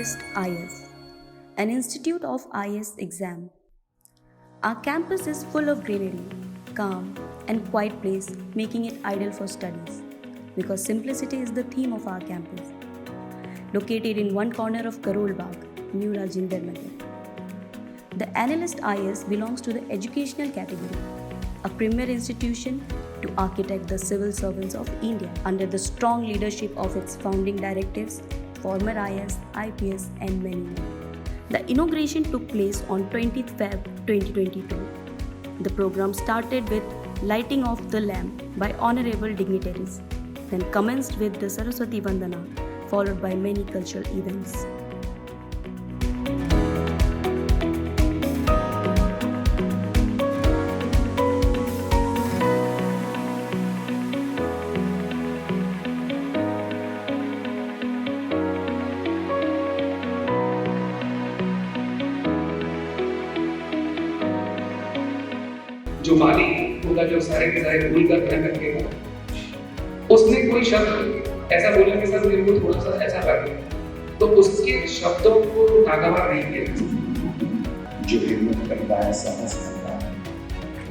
Analyst IS, an institute of IS exam. Our campus is full of greenery, calm, and quiet place, making it ideal for studies. Because simplicity is the theme of our campus. Located in one corner of Karol Bagh, New Rajinder Nagar. The Analyst IS belongs to the educational category, a premier institution to architect the civil servants of India under the strong leadership of its founding directives, former IS, IPS, and many more. The inauguration took place on 20th Feb 2022. The program started with lighting of the lamp by honorable dignitaries, then commenced with the Saraswati Vandana, followed by many cultural events. जो मालिक होगा, जो सारे के सारे rule का ध्यान रखेगा, उसने कोई शब्द ऐसा बोला कि सर मेरे को थोड़ा सा ऐसा लग गया, तो उसके शब्दों को नागवार नहीं किया। जो हिम्मत करता है, साहस करता है,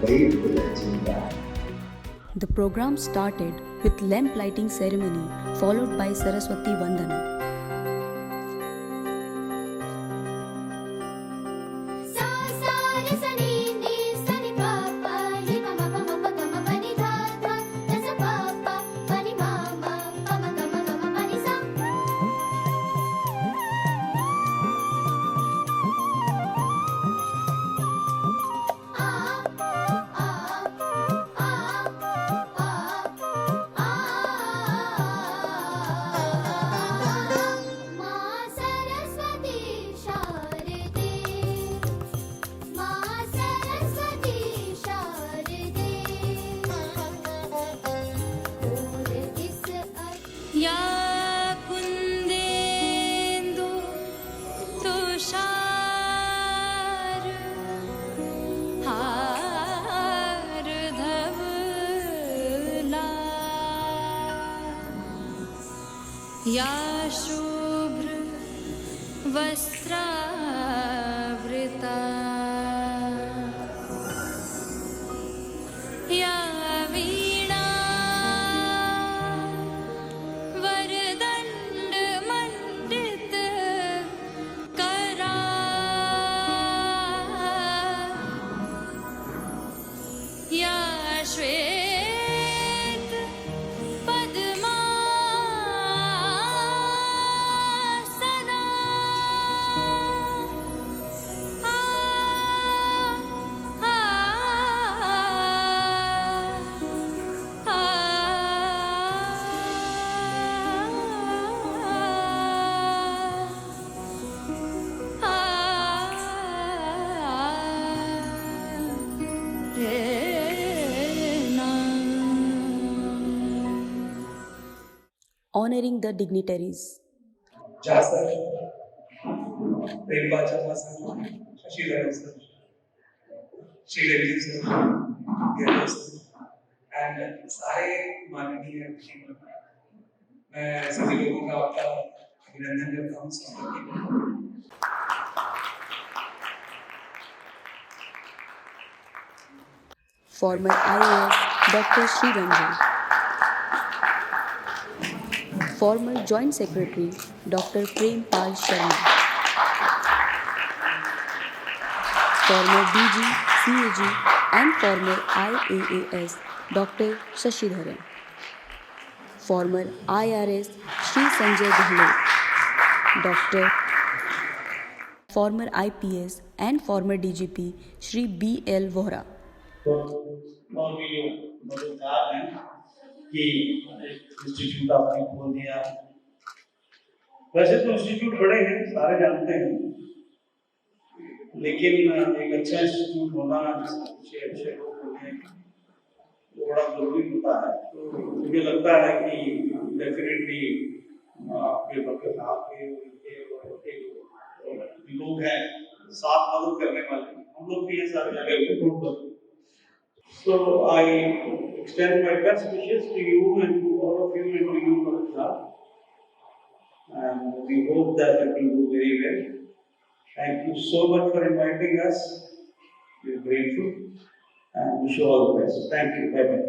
वही खुद जीता है। The program started with lamp lighting ceremony followed by Saraswati Vandana. या शुभ्र वस्त्रावृता या वीणा वरदण्ड मण्डित करा या श्वेत Honoring the dignitaries. जासर, प्रेमपाल शर्मा सर, शशिधर सर, श्रीलंकी सर, गैरव सर, एंड सारे माननीय अतिथिगण, मैं सभी लोगों का आपका अभिनंदन करता हूँ, स्वागत करता हूँ। Former IAS Dr. Sri Ranjan. Former Joint Secretary Dr. Prem Pal Sharma. Former DG, CAG and former IAAS Dr. Shashidharan. Former IRS Sri Sanjay Gehlot. Dr. Former IPS and former DGP Sri B.L. Vohra. और भी जो मददगार हैं कि institute आपने खोल दिया। वैसे तो इंस्टीट्यूट बड़े हैं, सारे जानते हैं, लेकिन एक अच्छा इंस्टीट्यूट होना, अच्छे अच्छे लोग होने वो बड़ा जरूरी होता है। तो मुझे लगता है कि डेफिनेटली आपके वक्त आपके लोग हैं साथ मदद करने वाले, हम लोग भी ये सारे लगे हुए। So I extend my best wishes to you and to all of you and to you, Dr. and we hope that it will do very well. Thank you so much for inviting us. We are grateful and wish you all the best. Thank you. Bye bye.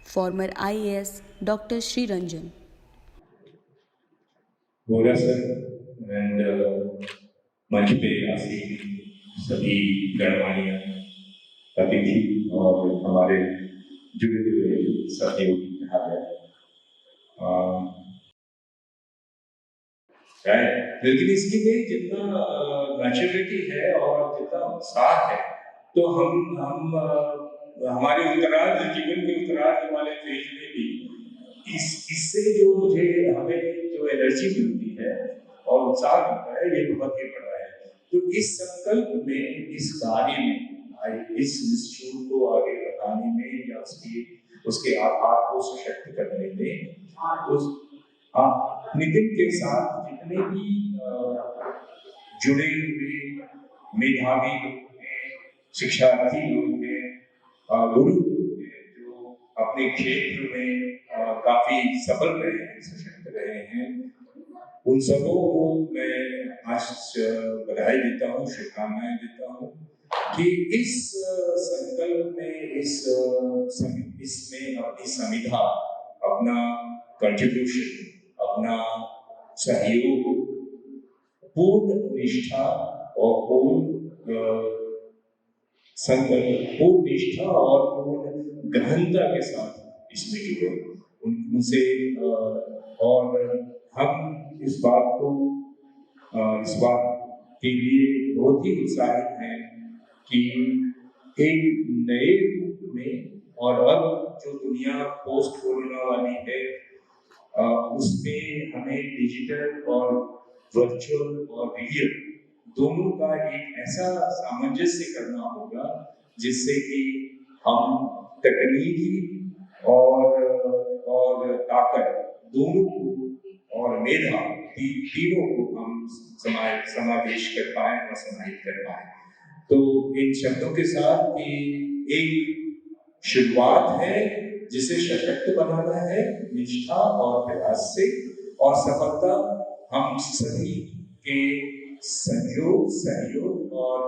Former IAS Dr. Sri Ranjan. बोला sir and मंच पे आसीन सभी गणमान्य अतिथि और हमारे जुड़े हुए सहयोगी यहाँ है लेकिन इसके लिए जितना नेचुरलिटी है और जितना उत्साह है तो हम हमारे उत्तरार्ध जीवन के उत्तरार्ध वाले फेज में भी इससे जो मुझे हमें जो एनर्जी मिलती है और उत्साह मिलता है ये बहुत ही बड़ा है। तो इस संकल्प में इस कार्य में इस इंस्टीट्यूट को आगे बढ़ाने में या उसके आधार को सशक्त करने में उस नितिन के साथ जितने भी जुड़े हुए मेधावी लोग हैं, शिक्षार्थी लोग हैं, गुरु लोग हैं जो अपने क्षेत्र में काफी सफल रहे हैं, सशक्त रहे हैं, उन सबों को मैं आज बधाई देता हूँ, शुभकामनाएं देता हूँ कि इस संकल्प में इसमें अपनी समिधा, अपना कंट्रीब्यूशन, अपना सहयोग, पूर्ण निष्ठा और पूर्ण निष्ठा और पूर्ण गहनता के साथ इसमें जुड़े उनसे और हम इस बात के लिए बहुत ही उत्साहित हैं कि एक नए रूप में और अब जो दुनिया पोस्ट कोरोना वाली है उसमें हमें डिजिटल और वर्चुअल और रियल दोनों का एक ऐसा सामंजस्य करना होगा जिससे कि हम तकनीकी और ताकत दोनों को और मेधा तीनों को हम समावेश कर पाए और समाहित कर पाए। तो इन शब्दों के साथ कि एक शुरुआत है जिसे सशक्त बनाना है निष्ठा और प्रयास से, और सफलता हम सभी के संयोग, सहयोग और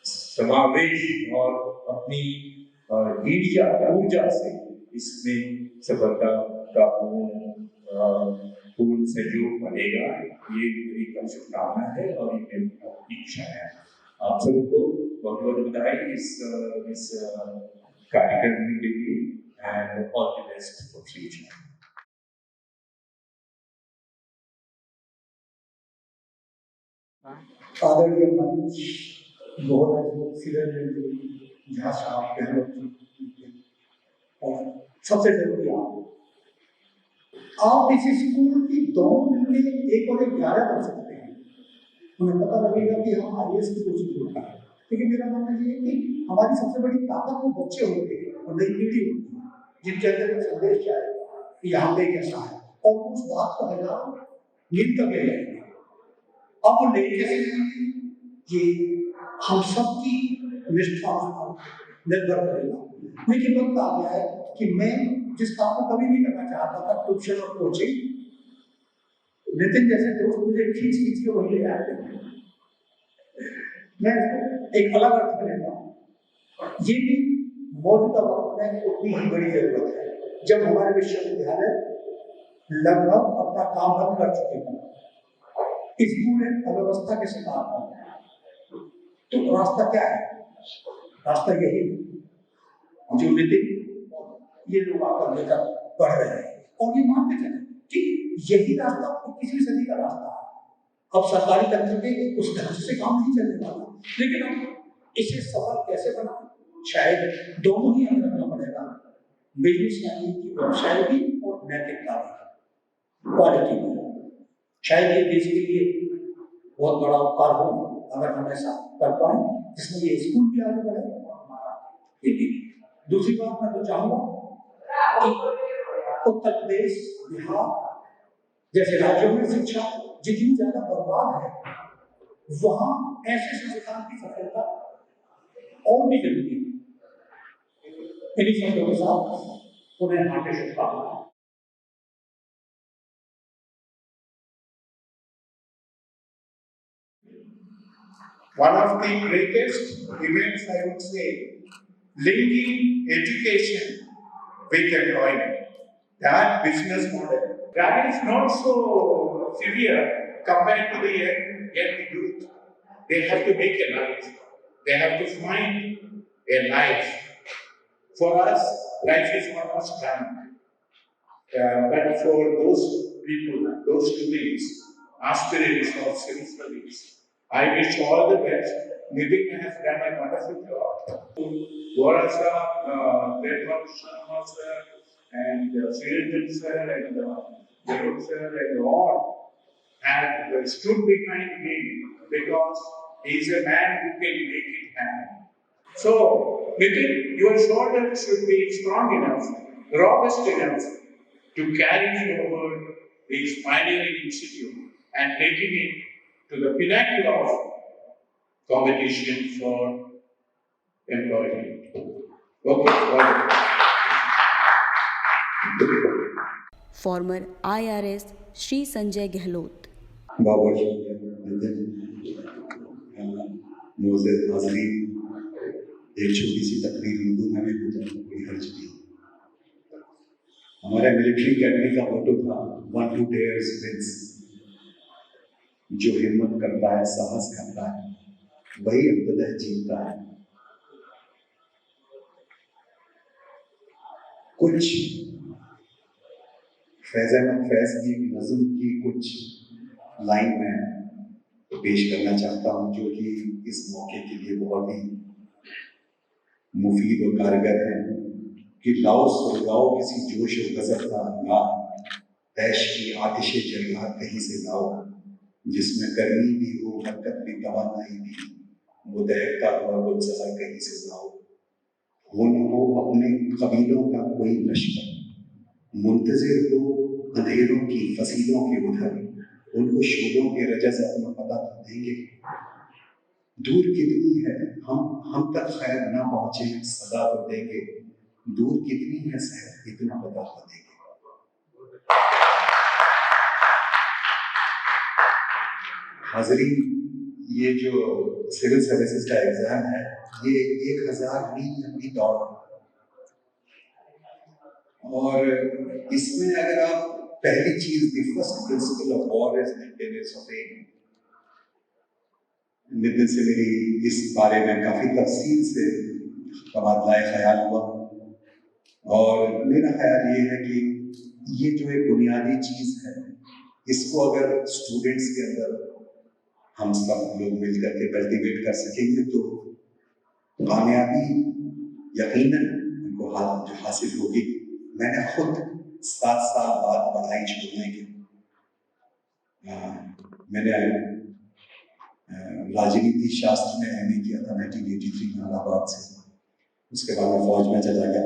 समावेश और अपनी ऊर्जा से इसमें सफलता का पूर्ण सहयोग बनेगा। ये मेरी कम शुभकामना है और ये मेरी इच्छा है। आप सबको बहुत बहुत बधाई इस कार्यक्रम के लिए and all the best for future. आदरणीय मंच जहाँ साहब और सबसे जरूरी आप इस स्कूल की दोनों मिलकर 1 और 1 11 बन सकते हैं। हमें पता लगेगा कि हम IAS की कोचिंग होता है, लेकिन मेरा मानना ये है कि हमारी सबसे बड़ी ताकत वो बच्चे होते हैं और नई पीढ़ी होती है जिनके अंदर संदेश आएगा कि यहाँ पे कैसा है और उस बात को हजार गिनकर ले जाएंगे। अब वो ले कैसे जाएंगे ये हम सबकी निष्ठा निर्भर करेगा। लेकिन वक्त आ गया है कि मैं जिस काम को कभी नहीं करना चाहता था, ट्यूशन और कोचिंग, नितिन जैसे दोस्त मुझे खींच के वही ले आते हैं। मैं एक अलग अर्थ में लेता हूँ। ये भी मौजूदा वक्त में उतनी ही बड़ी जरूरत है जब हमारे विश्वविद्यालय लगभग अपना काम बंद कर चुके हैं, स्कूल अव्यवस्था के शिकार हैं। तो रास्ता क्या है? रास्ता यही जो नितिन ये लोग आकर लेकर पढ़ रहे हैं और ये मानते चले कि यही रास्ता 21वीं सदी का रास्ता है। अब सरकारी तंत्र के उस ढंग से काम नहीं चलने वाला, लेकिन अब इसे सफल कैसे बनाए, शायद दोनों ही हमें रखना पड़ेगा, बिजनेस यानी कि व्यवसाय भी और नैतिकता भी, क्वालिटी भी। शायद ये देश के लिए बहुत बड़ा उपकार हो अगर हम ऐसा कर पाए जिसमें ये स्कूल भी आगे बढ़े और हमारा ये भी। दूसरी बात मैं तो चाहूंगा कि उत्तर प्रदेश, बिहार जैसे राज्यों में शिक्षा जितनी ज्यादा बर्बाद है वहां ऐसे संस्थान की सफलता और भी जरूरी है। इन्हीं शब्दों के साथ उन्हें हार्दिक शुभकामनाएं। one of the greatest events, I would say, linking education with employment. That business model, that is not so severe compared to the young youth. They have to make a life. They have to find a life. For us, life is not much time. But for those people, those students, aspirants or civil service, I wish all the best. Nitin has done a wonderful job. Vora sir, Redbal Sharma sir, and Sridhar sir, and Jarod sir, and all have stood behind him because he is a man who can make it happen. So, Nitin, your shoulders should be strong enough, robust enough to carry forward this pioneering institute and taking it to the pinnacle of competition for employment. Okay, well. Former IRS Shri Sanjay Gehlot. Baba Nitin Moses नाज़रीन, एक छोटी सी तकरीर उर्दू में भी हो जाए तो कोई हर्ज नहीं। हमारे मिलिट्री अकेडमी का मोटो था वन टू डेयर्स विंस। जो हिम्मत करता है, साहस करता है, वही अंततः जीतता है। कुछ फैज़ अहमद फैज़ की नज़्म की कुछ लाइन में पेश करना चाहता हूँ, जो कि इस मौके के लिए बहुत ही मुफीद और कारगर है। कि लाओ सुलगाओ किसी जोश और गज़ब का अंगार, ऐश की आतिशे जलवा कहीं से लाओ, जिसमें गर्मी भी हो, हरकत भी, तवानाई भी, वो दहकता हुआ गुलज़र कहीं से लाओ। वो न हो अपने कबीलों का कोई लश्कर, मुंतज़िर हो अंधेरों की फसीलों के उधर, उनको शोलों के रजस अपना पता तो देंगे। दूर कितनी है हम तक खैर ना पहुंचे, सदा तो देंगे। दूर कितनी है सहर, इतना पता तो देंगे। हाज़रीन, ये जो सिविल सर्विसेज का एग्जाम है, ये 1000 मील लंबी दौड़, और इसमें अगर आप पहली चीज, the first principle of war is maintenance of aim. Nitin से मेरी इस बारे में काफी तफसील से तबादला ख्याल हुआ, और मेरा ख्याल ये है कि ये जो एक बुनियादी चीज है, इसको अगर स्टूडेंट्स के अंदर हम सब लोग मिलकर के कल्टीवेट कर सकेंगे तो कामयाबी यकीनन उनको हासिल होगी। मैंने खुद 7 साल बाद पढ़ाई छोड़ने के मैंने राजनीति शास्त्र में एमए किया था 1983 में इलाहाबाद से। उसके बाद मैं फौज में चला गया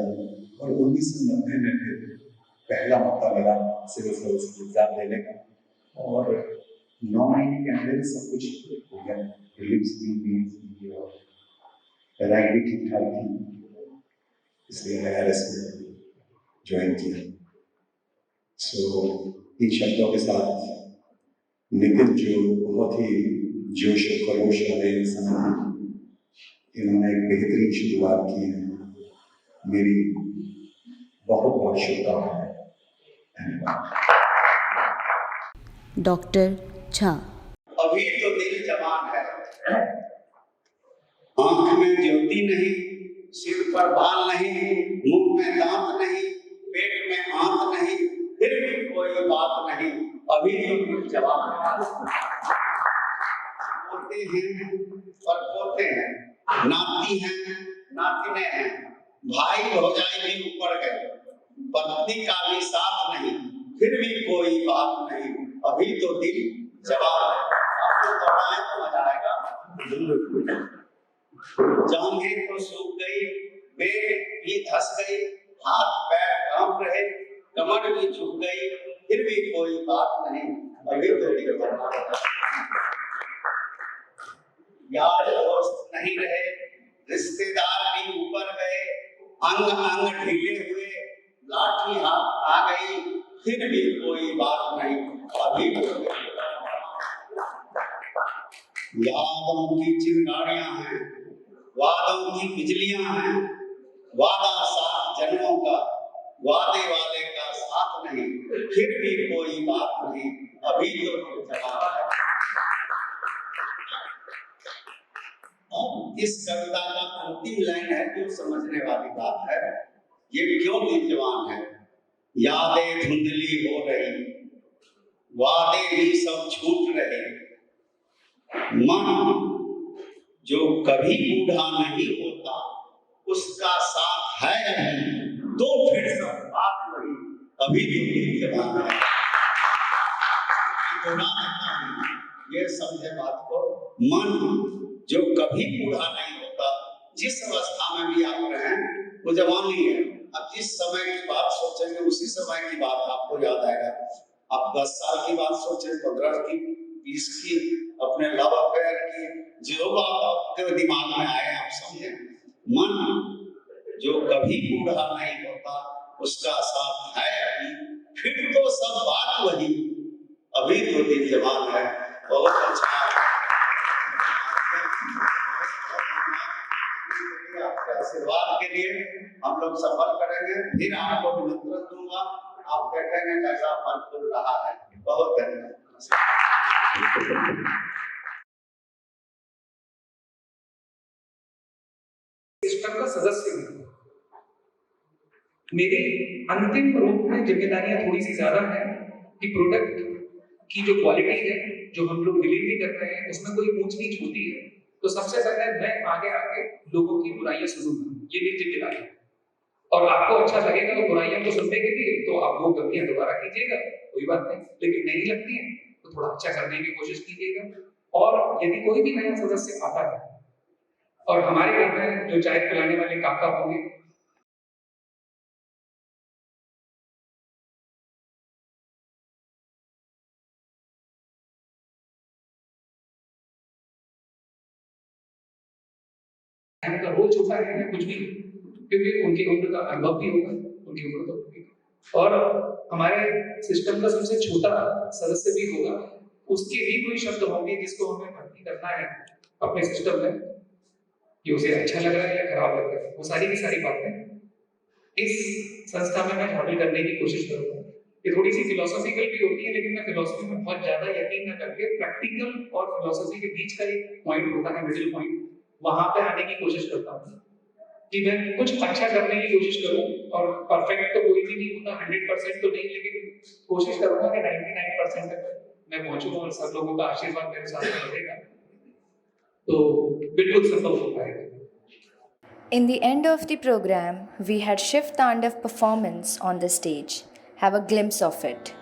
और 1990 में फिर पहला मौका मिला सिविल सर्विस एग्जाम देने का, और 9 महीने के अंदर सब कुछ हो गया। प्रीलिम्स भी और रैंक भी ठीक ठाक थी, इसलिए मैं आरएस में ज्वाइन किया। सो इन शब्दों के साथ नितिन जो बहुत ही जोश और खरोश वाले इंसान हैं, इन्होंने एक बेहतरीन शुरुआत की है। मेरी बहुत बहुत शुभकामनाएं। धन्यवाद। डॉक्टर झा। अभी तो दिल जवान है, आंख में ज्योति नहीं, सिर पर बाल नहीं, मुंह में दांत नहीं, पेट में आंत नहीं, फिर भी कोई बात नहीं, अभी तो दिल जवान है। पोते हैं और पोते हैं, नाती हैं, नातिने हैं, भाई भौजाई भी ऊपर गए, पत्नी का भी साथ नहीं, फिर भी कोई बात नहीं, अभी तो दिल जवान है। आपको दौड़ाएं तो मजा आएगा। जांघें तो सूख गई, पेट भी धस गई, हाथ पैर कांप रहे, कमर भी झुक गई, फिर भी कोई बात नहीं, अभी तो दिल जवान है। यार दोस्त नहीं रहे, रिश्तेदार भी ऊपर गए, अंग अंग ढीले हुए, लाठी हाथ आ गई, फिर भी कोई बात नहीं, अभी तो यार बातों की चिंगारियां हैं, वादों की बिजलियां हैं, वादा 7 जन्मों का, वादे वाले का साथ नहीं, फिर भी कोई बात नहीं, अभी तो जवाब है। अब इस कविता का अंतिम लाइन है जो समझने वाली बात है। ये क्यों दिल जवान है? यादें धुंधली हो रही, वादे भी सब छूट रहे, मन जो कभी बूढ़ा नहीं होता उसका साथ है अभी, तो फिर सब बात वही, अभी भी दिल जवान है। ये समझे बात को, मन जो कभी बूढ़ा नहीं होता, जिस अवस्था में भी आप रहें वो जवानी है। अब जिस समय की बात सोचेंगे उसी समय की बात आपको याद आएगा। आप 10 साल की बात सोचें, 15 की, 20 की, अपने लव अफेयर की, जो बात आपके दिमाग में आए आप समझें। मन जो कभी बूढ़ा नहीं होता उसका साथ है अभी, फिर तो सब बात वही, अभी तो दिल जवान है। बहुत अच्छा, आपके आशीर्वाद के लिए हम लोग सफर करेंगे। फिर आपको निमंत्रण दूंगा, आप देखेंगे कैसा फल फूल रहा है। बहुत धन्यवाद। सिस्टम का सदस्य हूं। मेरी अंतिम रूप में जिम्मेदारियां थोड़ी सी ज्यादा है कि प्रोडक्ट की जो क्वालिटी है, जो हम लोग डिलीवरी कर रहे हैं, उसमें कोई ऊंच नीच होती है तो सबसे पहले मैं आगे आके लोगों की बुराइयां सुनूंगा, ये मेरी जिम्मेदारी है। और आपको अच्छा लगेगा तो बुराइयां को सुनने के लिए तो आप वो गलतियां दोबारा कीजिएगा, कोई बात नहीं, लेकिन नहीं लगती है तो थोड़ा अच्छा करने की कोशिश कीजिएगा। और यदि कोई भी नया सदस्य आता है और हमारे घर में जो चाय पिलाने वाले काका होंगे, का रोल छोटा है या कुछ भी, क्योंकि उनकी उम्र का अनुभव भी होगा, उनकी उम्र तो होगी, और हमारे सिस्टम का सबसे छोटा सदस्य भी होगा, उसके भी कोई शब्द होंगे जिसको हमें भर्ती करना है अपने सिस्टम में, कि उसे अच्छा लग रहा है या खराब लग रहा है, वो सारी की सारी बातें इस संस्था में मैं शामिल करने की कोशिश करूंगा। ये थोड़ी सी फिलोसॉफिकल भी होती है, लेकिन मैं फिलोसफी में बहुत ज्यादा यकीन न करके प्रैक्टिकल और फिलोसफी के बीच का एक पॉइंट होता है, मिडिल पॉइंट, वहां पे आने की कोशिश करता हूँ कि मैं कुछ अच्छा करने की कोशिश करूँ। और परफेक्ट तो कोई भी नहीं होता, 100% तो नहीं, लेकिन कोशिश करूंगा कि 99% तक मैं पहुंचूं और सब लोगों का आशीर्वाद मेरे साथ रहेगा तो बिल्कुल सफल हो पाएगा। In the end of the program, we had Shiv Tandav performance on the stage. Have a glimpse of it.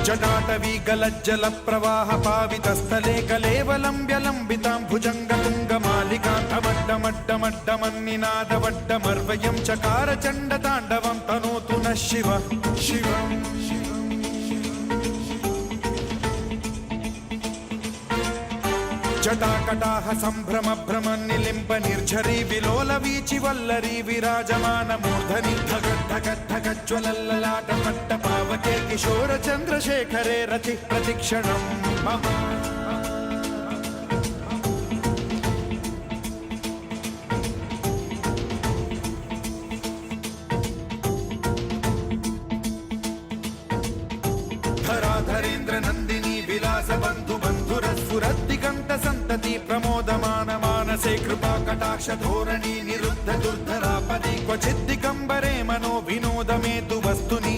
जटाटवी गलज्जल प्रवाह पावितस्थले कलेवलम्ब्यलम्बितां भुजङ्गतुङ्गमालिकान्तमड्डमड्डमड्डमन्निनादवड्डमर्वयं चकार चण्डताण्डवं तनोतु नः शिवः शिवम्। जटाकटाह सम्भ्रम भ्रमन् निलिम्ब निर्झरी विलोल वीचि वल्लरी विराजमान मूर्धनि धगत् धगत् धगत् ज्वलल्ललाट पट्ट पावके किशोर चन्द्रशेखरे रति प्रतिक्षणं मम। धराधरेन्द्र नन्दिनी विलास बन्धु बन्धुरस्फुरद्दिगन्त सन्तति प्रमोदमान मानसे कृपा कटाक्ष धोरणी निरुद्ध दुर्धरापदि क्वचिद् दिगम्बरे मनो विनोद मेतु वस्तुनि।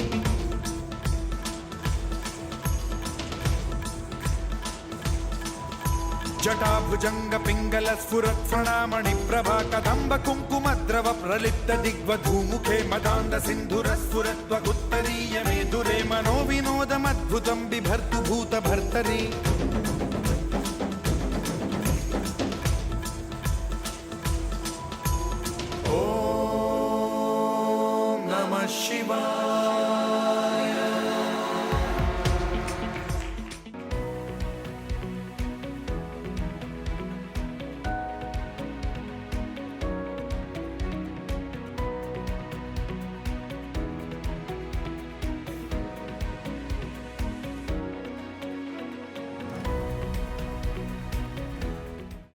जटाभुजंग पिंगल स्फुरत् प्रणामणि प्रभा कदम्ब कुङ्कुमद्रव प्रलिप्त दिग्वधूमुखे मदान्ध सिन्धुर स्फुरत्वगुत्तरीय मेधुरे मनो विनोदमद्भुतं बिभर्तु भूत भर्तरि। शिवाय।